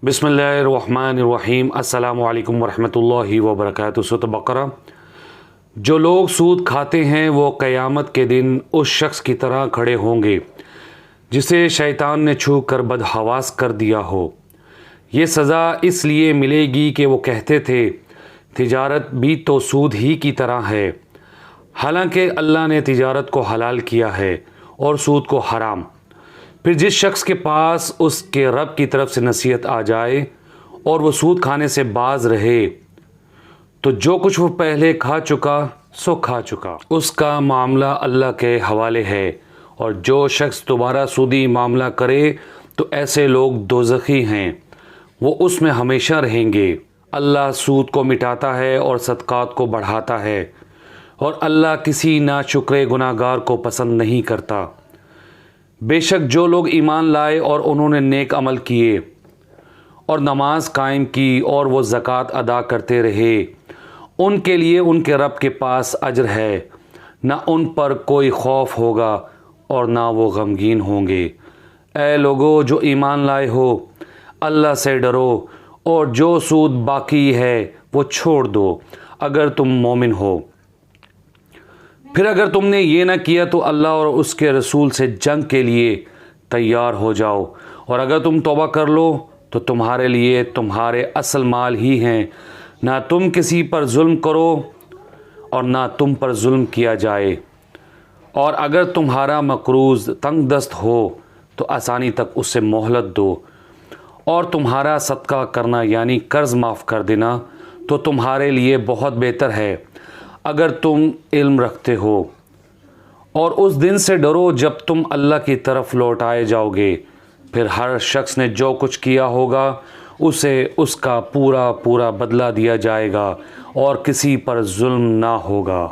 بسم اللہ الرحمن الرحیم۔ السلام علیکم ورحمۃ اللہ وبرکاتہ۔ سورۃ بقرہ۔ جو لوگ سود کھاتے ہیں وہ قیامت کے دن اس شخص کی طرح کھڑے ہوں گے جسے شیطان نے چھو کر بدحواس کر دیا ہو۔ یہ سزا اس لیے ملے گی کہ وہ کہتے تھے تجارت بھی تو سود ہی کی طرح ہے، حالانکہ اللہ نے تجارت کو حلال کیا ہے اور سود کو حرام۔ پھر جس شخص کے پاس اس کے رب کی طرف سے نصیحت آ جائے اور وہ سود کھانے سے باز رہے تو جو کچھ وہ پہلے کھا چکا سو کھا چکا، اس کا معاملہ اللہ کے حوالے ہے، اور جو شخص دوبارہ سودی معاملہ کرے تو ایسے لوگ دوزخی ہیں، وہ اس میں ہمیشہ رہیں گے۔ اللہ سود کو مٹاتا ہے اور صدقات کو بڑھاتا ہے، اور اللہ کسی ناشکرے گناہ گار کو پسند نہیں کرتا۔ بے شک جو لوگ ایمان لائے اور انہوں نے نیک عمل کیے اور نماز قائم کی اور وہ زکوٰۃ ادا کرتے رہے، ان کے لیے ان کے رب کے پاس اجر ہے، نہ ان پر کوئی خوف ہوگا اور نہ وہ غمگین ہوں گے۔ اے لوگو جو ایمان لائے ہو، اللہ سے ڈرو اور جو سود باقی ہے وہ چھوڑ دو اگر تم مومن ہو۔ پھر اگر تم نے یہ نہ کیا تو اللہ اور اس کے رسول سے جنگ کے لیے تیار ہو جاؤ، اور اگر تم توبہ کر لو تو تمہارے لیے تمہارے اصل مال ہی ہیں، نہ تم کسی پر ظلم کرو اور نہ تم پر ظلم کیا جائے، اور اگر تمہارا مقروض تنگ دست ہو تو آسانی تک اس سے مہلت دو، اور تمہارا صدقہ کرنا یعنی قرض معاف کر دینا تو تمہارے لیے بہت بہتر ہے اگر تم علم رکھتے ہو، اور اس دن سے ڈرو جب تم اللہ کی طرف لوٹائے جاؤ گے۔ پھر ہر شخص نے جو کچھ کیا ہوگا اسے اس کا پورا بدلہ دیا جائے گا، اور کسی پر ظلم نہ ہوگا۔